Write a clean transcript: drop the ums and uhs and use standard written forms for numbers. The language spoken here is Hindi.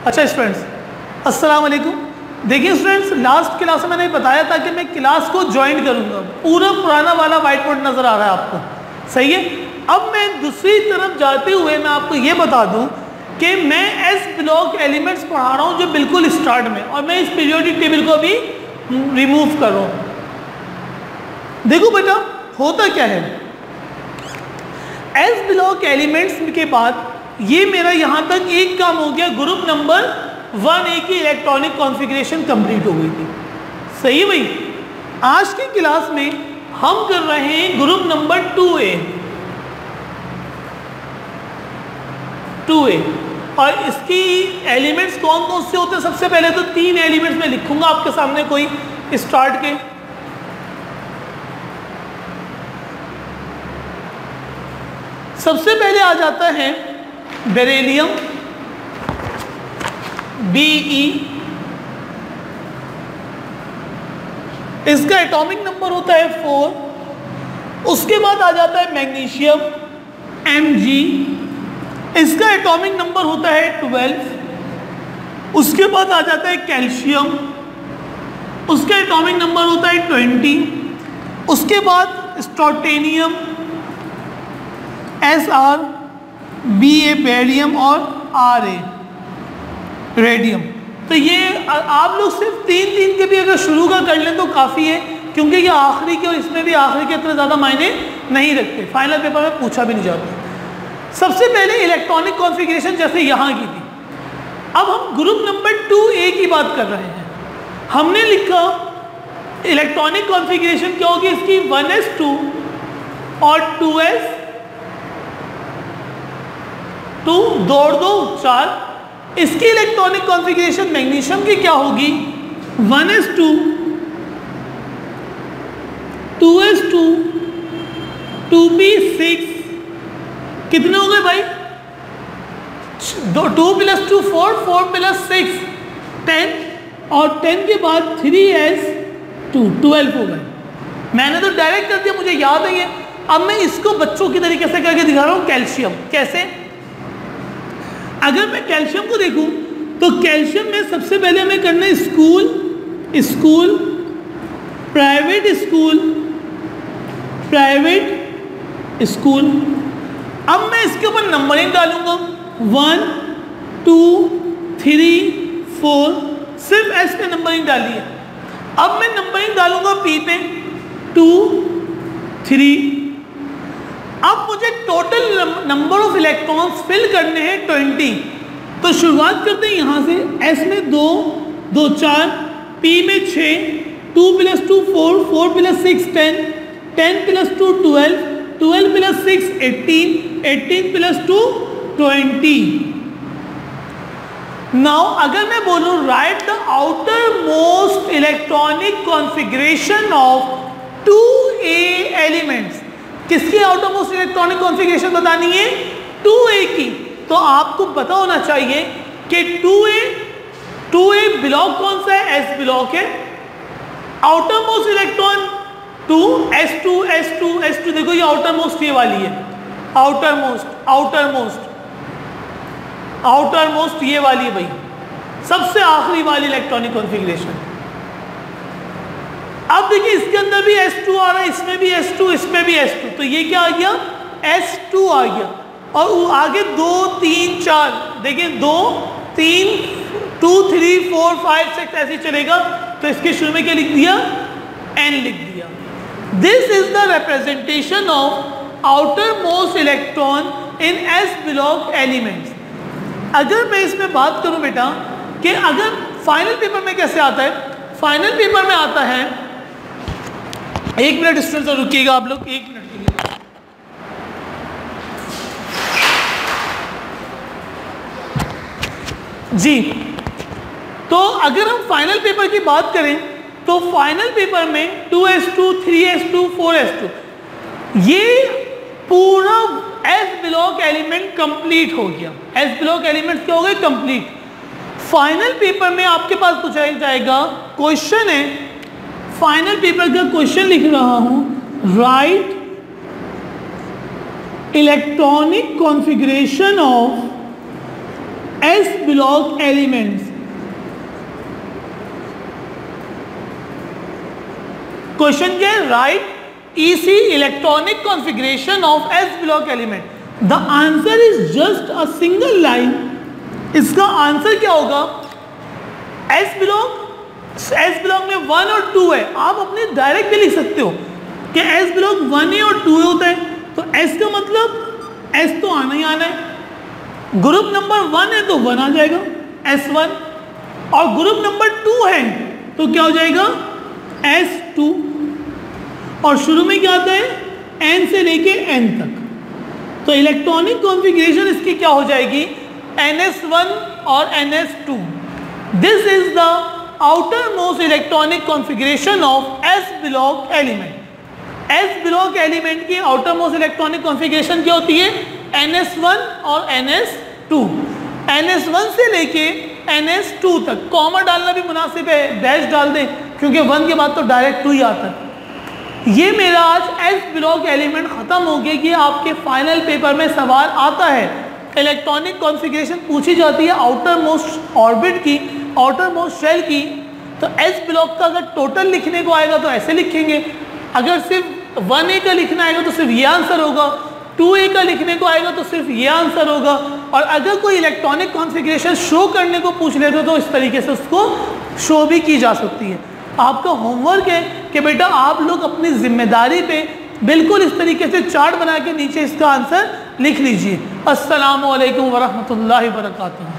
अच्छा स्टूडेंट्स, अस्सलाम वालेकुम। देखिए स्टूडेंट्स, लास्ट क्लास में मैंने बताया था कि मैं क्लास को ज्वाइन करूंगा। पूरा पुराना वाला वाइट बोर्ड नज़र आ रहा है आपको, सही है। अब मैं दूसरी तरफ जाते हुए मैं आपको ये बता दूं कि मैं एस ब्लॉक एलिमेंट्स पढ़ा रहा हूँ जो बिल्कुल स्टार्ट में, और मैं इस पीरियोडिक टेबल को भी रिमूव कर रहा हूँ। देखो बेटा होता क्या है, एस ब्लॉक एलिमेंट्स के बाद ये मेरा यहाँ तक एक काम हो गया, ग्रुप नंबर 1A की इलेक्ट्रॉनिक कॉन्फ़िगरेशन कंप्लीट हो गई थी, सही है भाई। आज की क्लास में हम कर रहे हैं ग्रुप नंबर 2A, और इसकी एलिमेंट्स कौन कौन से होते हैं। सबसे पहले तो 3 एलिमेंट्स मैं लिखूंगा आपके सामने कोई स्टार्ट के। सबसे पहले आ जाता है बेरिलियम Be, इसका एटॉमिक नंबर होता है 4। उसके बाद आ जाता है मैग्नीशियम Mg, इसका एटॉमिक नंबर होता है 12। उसके बाद आ जाता है कैल्शियम, उसका एटॉमिक नंबर होता है 20। उसके बाद स्ट्रोटेनियम Sr, Ba बेरियम और Ra रेडियम। तो ये आप लोग सिर्फ 3 के भी अगर शुरू का कर लें तो काफ़ी है, क्योंकि ये आखिरी के और इसमें भी आखिरी के इतने ज़्यादा मायने नहीं रखते, फाइनल पेपर में पूछा भी नहीं जाता। सबसे पहले इलेक्ट्रॉनिक कॉन्फ़िगरेशन जैसे यहाँ की थी। अब हम ग्रुप नंबर 2A की बात कर रहे हैं। हमने लिखा इलेक्ट्रॉनिक कॉन्फ़िगरेशन क्या होगी इसकी, 1s2 और 2s2 2 इसकी इलेक्ट्रॉनिक कॉन्फ़िगरेशन मैग्नीशियम की क्या होगी, 1s2 2s2 2p6, कितने हो गए भाई, 2 + 2 4, 4 + 6 10, और 10 के बाद 3s2 12 हो गए। मैंने तो डायरेक्ट कर दिया, मुझे याद है ये। अब मैं इसको बच्चों की तरीके से करके दिखा रहा हूँ। कैल्शियम कैसे, अगर मैं कैल्शियम को देखूं तो कैल्शियम में सबसे पहले हमें करना है स्कूल प्राइवेट स्कूल। अब मैं इसके ऊपर नंबरिंग डालूंगा 1 2 3 4, सिर्फ एस पे नंबरिंग डाली है। अब मैं नंबरिंग डालूंगा पी पे 2 3। अब मुझे total number of electrons fill करने हैं 20। तो शुरुआत करते हैं यहाँ से, एस में 2 2 4, पी में 6, 2 + 2 4, 4 + 6 10, 10 + 2 12, 12 + 6 18, 18 + 2 20। नाउ अगर मैं बोलूँ right the outer most electronic configuration of 2A elements, किसकी आउटर मोस्ट इलेक्ट्रॉनिक कॉन्फ़िगरेशन बतानी है, 2A की। तो आपको पता होना चाहिए कि 2A ब्लॉक कौन सा है, S ब्लॉक है। आउटर मोस्ट इलेक्ट्रॉन 2 S2 देखो ये आउटर मोस्ट ये वाली है, आउटर मोस्ट ये वाली है भाई, सबसे आखिरी वाली इलेक्ट्रॉनिक कॉन्फ़िगरेशन। अब देखिए इसके अंदर भी S2 आ रहा है, इसमें भी S2, इसमें भी S2, तो ये क्या आ गया, S2 आ गया। और आगे 2 3 4, देखिए 2 3 2 3 4 5 6 ऐसे चलेगा। तो इसके शुरू में क्या लिख दिया, N लिख दिया। This is the representation of outer most electron in S block elements. अगर मैं इसमें बात करूं बेटा कि अगर फाइनल पेपर में कैसे आता है, फाइनल पेपर में आता है, 1 मिनट स्टूडेंट्स रुकिएगा आप लोग, 1 मिनट के लिए। जी, तो अगर हम फाइनल पेपर की बात करें तो फाइनल पेपर में 2s2 3s2 4s2 ये पूरा S ब्लॉक एलिमेंट कंप्लीट हो गया। S ब्लॉक एलिमेंट्स क्या हो गए, कंप्लीट। फाइनल पेपर में आपके पास पूछा जाएगा, क्वेश्चन है, फाइनल पेपर का क्वेश्चन लिख रहा हूं, right electronic configuration of S block elements. Question क्या है? Right EC electronic configuration of S block element. The answer is just a single line. इसका आंसर क्या होगा? एस ब्लॉक में 1 और 2 है। आप अपने डायरेक्ट भी लिख सकते हो कि एस ब्लॉक 1 और 2 होता है, तो एस का मतलब एस तो आना ही आना है। ग्रुप नंबर 1 है तो 1 आ जाएगा S1, और ग्रुप नंबर 2 है तो क्या हो जाएगा S2, और शुरू में क्या आता है N से लेके N तक। तो इलेक्ट्रॉनिक कॉन्फ़िगरेशन इसकी क्या हो जाएगी? NS1 और NS2। This is the outer most electronic configuration of S block element. S block element की आउटर मोस्ट इलेक्ट्रॉनिक कॉन्फ़िगरेशन क्या होती है? NS1 और NS2। NS1 से लेके NS2 तक कॉमा डालना भी मुनासिब है, डैश डाल दें, क्योंकि 1 के बाद तो डायरेक्ट 2 ही आता है। ये मेरा आज S ब्लॉक एलिमेंट ख़त्म हो गया कि आपके फाइनल पेपर में सवाल आता है, इलेक्ट्रॉनिक कॉन्फ़िगरेशन पूछी जाती है आउटर मोस्ट ऑर्बिट की, आउटर मोस्ट शेल की। तो S ब्लॉक का अगर टोटल लिखने को आएगा तो ऐसे लिखेंगे, अगर सिर्फ 1A का लिखना आएगा तो सिर्फ ये आंसर होगा, 2A का लिखने को आएगा तो सिर्फ ये आंसर होगा, और अगर कोई इलेक्ट्रॉनिक कॉन्फ़िगरेशन शो करने को पूछ लेते तो इस तरीके से उसको शो भी की जा सकती है। आपका होमवर्क है कि बेटा आप लोग अपनी जिम्मेदारी पे बिल्कुल इस तरीके से चार्ट बना के नीचे इसका आंसर लिख लीजिए। अस्सलामु अलैकुम वरहमतुल्लाहि वबरकातुहू।